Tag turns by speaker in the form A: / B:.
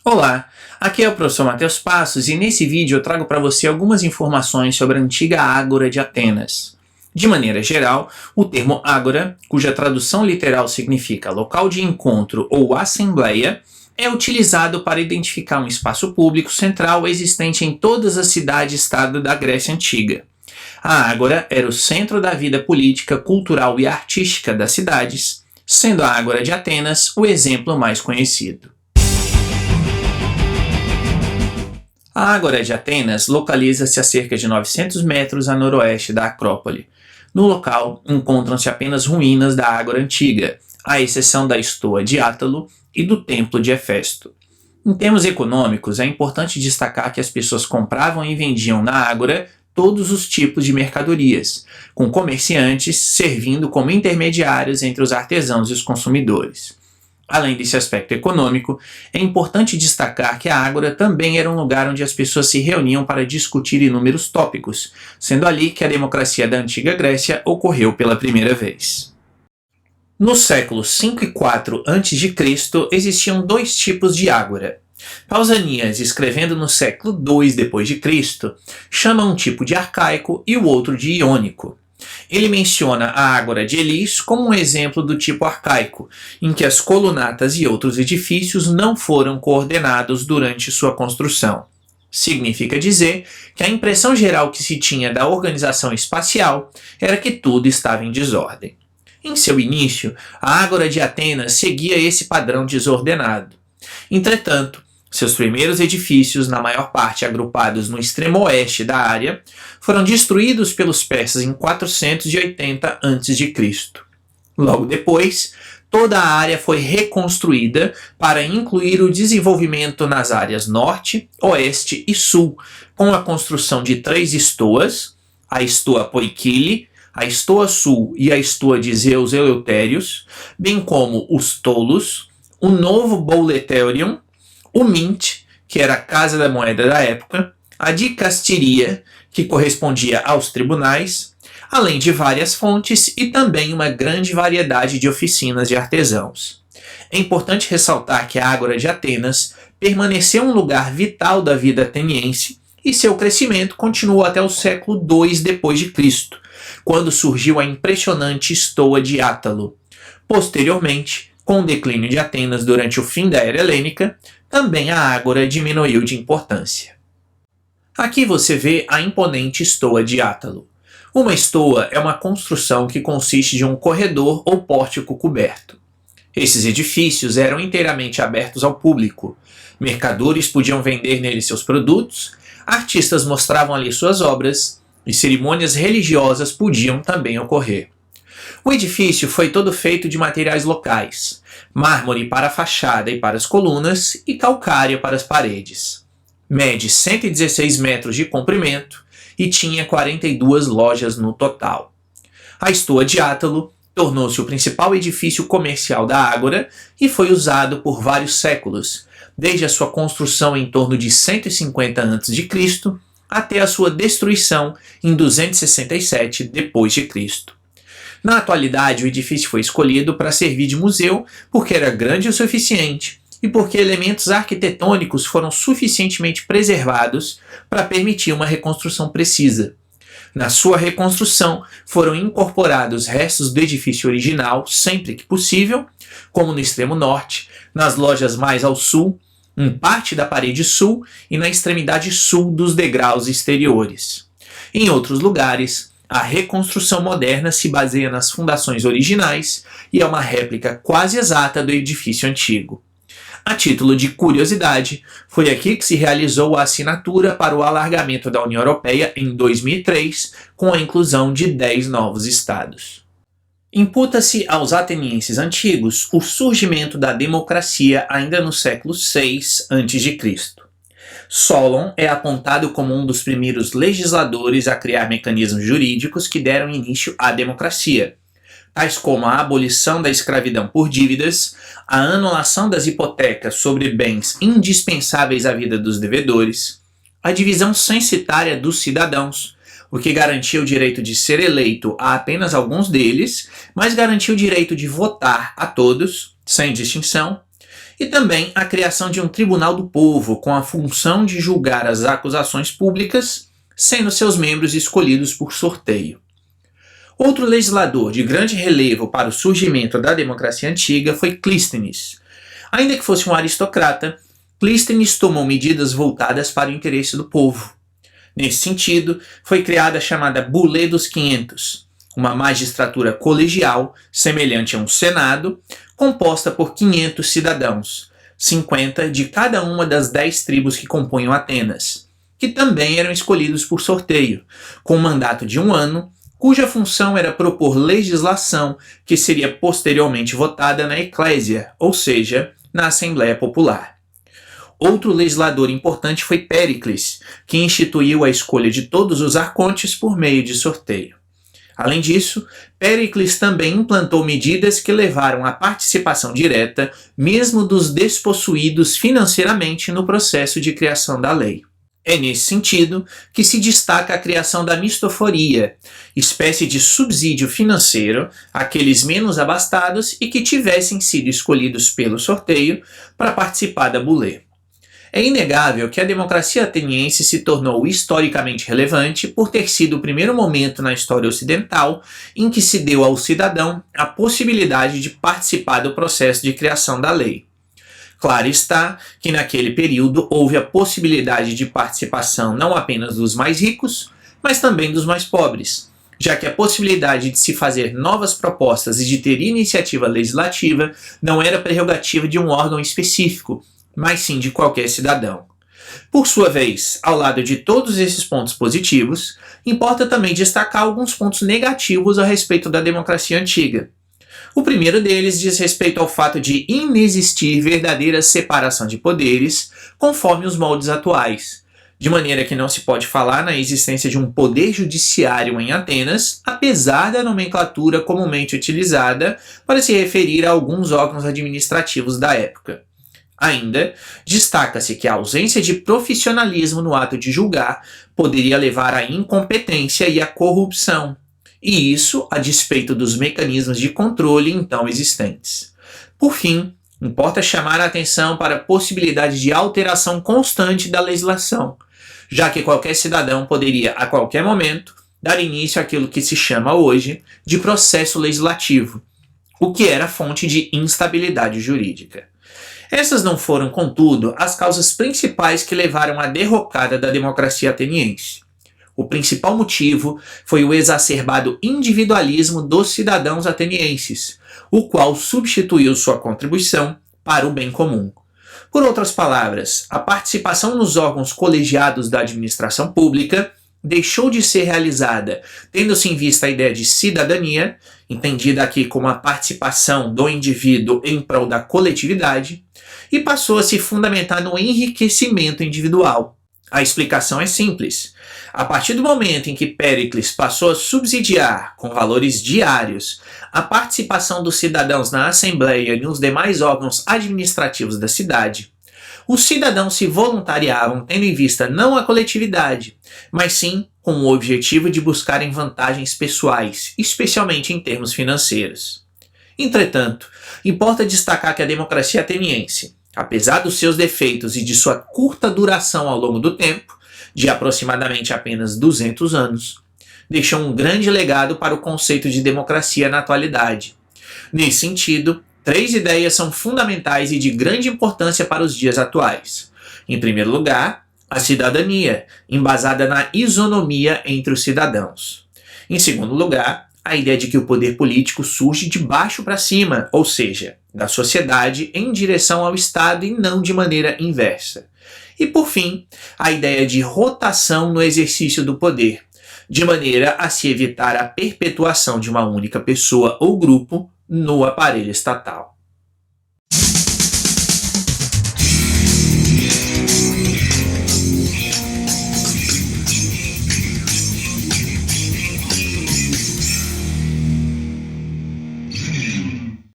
A: Olá, aqui é o professor Matheus Passos e nesse vídeo eu trago para você algumas informações sobre a antiga Ágora de Atenas. De maneira geral, o termo ágora, cuja tradução literal significa local de encontro ou assembleia, é utilizado para identificar um espaço público central existente em todas as cidades-estado da Grécia Antiga. A Ágora era o centro da vida política, cultural e artística das cidades, sendo a Ágora de Atenas o exemplo mais conhecido. A Ágora de Atenas localiza-se a cerca de 900 metros a noroeste da Acrópole. No local encontram-se apenas ruínas da Ágora antiga, à exceção da estoa de Átalo e do templo de Hefesto. Em termos econômicos, é importante destacar que as pessoas compravam e vendiam na Ágora todos os tipos de mercadorias, com comerciantes servindo como intermediários entre os artesãos e os consumidores. Além desse aspecto econômico, é importante destacar que a Ágora também era um lugar onde as pessoas se reuniam para discutir inúmeros tópicos, sendo ali que a democracia da antiga Grécia ocorreu pela primeira vez. Nos séculos 5 e 4 a.C., existiam dois tipos de Ágora. Pausanias, escrevendo no século II d.C., chama um tipo de arcaico e o outro de iônico. Ele menciona a Ágora de Elis como um exemplo do tipo arcaico, em que as colunatas e outros edifícios não foram coordenados durante sua construção. Significa dizer que a impressão geral que se tinha da organização espacial era que tudo estava em desordem. Em seu início, a Ágora de Atenas seguia esse padrão desordenado. Entretanto, seus primeiros edifícios, na maior parte agrupados no extremo oeste da área, foram destruídos pelos persas em 480 a.C. Logo depois, toda a área foi reconstruída para incluir o desenvolvimento nas áreas norte, oeste e sul, com a construção de 3 estoas, a estoa Poikile, a estoa sul e a estoa de Zeus Eleutérios, bem como os Tolos, o novo Boleterion, o Mint, que era a casa da moeda da época, a dicasteria, que correspondia aos tribunais, além de várias fontes e também uma grande variedade de oficinas de artesãos. É importante ressaltar que a Ágora de Atenas permaneceu um lugar vital da vida ateniense e seu crescimento continuou até o século II d.C., quando surgiu a impressionante estoa de Átalo. Posteriormente, com o declínio de Atenas durante o fim da Era Helênica, também a Ágora diminuiu de importância. Aqui você vê a imponente estoa de Átalo. Uma estoa é uma construção que consiste de um corredor ou pórtico coberto. Esses edifícios eram inteiramente abertos ao público. Mercadores podiam vender nele seus produtos, artistas mostravam ali suas obras e cerimônias religiosas podiam também ocorrer. O edifício foi todo feito de materiais locais, mármore para a fachada e para as colunas e calcário para as paredes. Mede 116 metros de comprimento e tinha 42 lojas no total. A estoa de Átalo tornou-se o principal edifício comercial da Ágora e foi usado por vários séculos, desde a sua construção em torno de 150 a.C. até a sua destruição em 267 d.C. Na atualidade, o edifício foi escolhido para servir de museu porque era grande o suficiente e porque elementos arquitetônicos foram suficientemente preservados para permitir uma reconstrução precisa. Na sua reconstrução, foram incorporados restos do edifício original sempre que possível, como no extremo norte, nas lojas mais ao sul, em parte da parede sul e na extremidade sul dos degraus exteriores. Em outros lugares, a reconstrução moderna se baseia nas fundações originais e é uma réplica quase exata do edifício antigo. A título de curiosidade, foi aqui que se realizou a assinatura para o alargamento da União Europeia em 2003, com a inclusão de 10 novos estados. Imputa-se aos atenienses antigos o surgimento da democracia ainda no século VI a.C. Solon é apontado como um dos primeiros legisladores a criar mecanismos jurídicos que deram início à democracia, tais como a abolição da escravidão por dívidas, a anulação das hipotecas sobre bens indispensáveis à vida dos devedores, a divisão censitária dos cidadãos, o que garantia o direito de ser eleito a apenas alguns deles, mas garantia o direito de votar a todos, sem distinção, e também a criação de um tribunal do povo com a função de julgar as acusações públicas, sendo seus membros escolhidos por sorteio. Outro legislador de grande relevo para o surgimento da democracia antiga foi Clístenes. Ainda que fosse um aristocrata, Clístenes tomou medidas voltadas para o interesse do povo. Nesse sentido, foi criada a chamada Bulê dos 500, uma magistratura colegial semelhante a um senado, composta por 500 cidadãos, 50 de cada uma das 10 tribos que compunham Atenas, que também eram escolhidos por sorteio, com um mandato de 1 ano, cuja função era propor legislação que seria posteriormente votada na Eclésia, ou seja, na Assembleia Popular. Outro legislador importante foi Péricles, que instituiu a escolha de todos os arcontes por meio de sorteio. Além disso, Péricles também implantou medidas que levaram à participação direta, mesmo dos despossuídos financeiramente, no processo de criação da lei. É nesse sentido que se destaca a criação da mistoforia, espécie de subsídio financeiro àqueles menos abastados e que tivessem sido escolhidos pelo sorteio para participar da bulê. É inegável que a democracia ateniense se tornou historicamente relevante por ter sido o primeiro momento na história ocidental em que se deu ao cidadão a possibilidade de participar do processo de criação da lei. Claro está que naquele período houve a possibilidade de participação não apenas dos mais ricos, mas também dos mais pobres, já que a possibilidade de se fazer novas propostas e de ter iniciativa legislativa não era prerrogativa de um órgão específico, mas sim de qualquer cidadão. Por sua vez, ao lado de todos esses pontos positivos, importa também destacar alguns pontos negativos a respeito da democracia antiga. O primeiro deles diz respeito ao fato de inexistir verdadeira separação de poderes conforme os moldes atuais, de maneira que não se pode falar na existência de um poder judiciário em Atenas, apesar da nomenclatura comumente utilizada para se referir a alguns órgãos administrativos da época. Ainda, destaca-se que a ausência de profissionalismo no ato de julgar poderia levar à incompetência e à corrupção, e isso a despeito dos mecanismos de controle então existentes. Por fim, importa chamar a atenção para a possibilidade de alteração constante da legislação, já que qualquer cidadão poderia, a qualquer momento, dar início àquilo que se chama hoje de processo legislativo, o que era fonte de instabilidade jurídica. Essas não foram, contudo, as causas principais que levaram à derrocada da democracia ateniense. O principal motivo foi o exacerbado individualismo dos cidadãos atenienses, o qual substituiu sua contribuição para o bem comum. Por outras palavras, a participação nos órgãos colegiados da administração pública deixou de ser realizada, tendo-se em vista a ideia de cidadania, entendida aqui como a participação do indivíduo em prol da coletividade, e passou a se fundamentar no enriquecimento individual. A explicação é simples. A partir do momento em que Péricles passou a subsidiar, com valores diários, a participação dos cidadãos na Assembleia e nos demais órgãos administrativos da cidade, os cidadãos se voluntariavam tendo em vista não a coletividade, mas sim com o objetivo de buscarem vantagens pessoais, especialmente em termos financeiros. Entretanto, importa destacar que a democracia ateniense, apesar dos seus defeitos e de sua curta duração ao longo do tempo, de aproximadamente apenas 200 anos, deixou um grande legado para o conceito de democracia na atualidade. Nesse sentido, 3 ideias são fundamentais e de grande importância para os dias atuais. Em primeiro lugar, a cidadania, embasada na isonomia entre os cidadãos. Em segundo lugar, a ideia de que o poder político surge de baixo para cima, ou seja, da sociedade em direção ao Estado e não de maneira inversa. E por fim, a ideia de rotação no exercício do poder, de maneira a se evitar a perpetuação de uma única pessoa ou grupo no aparelho estatal.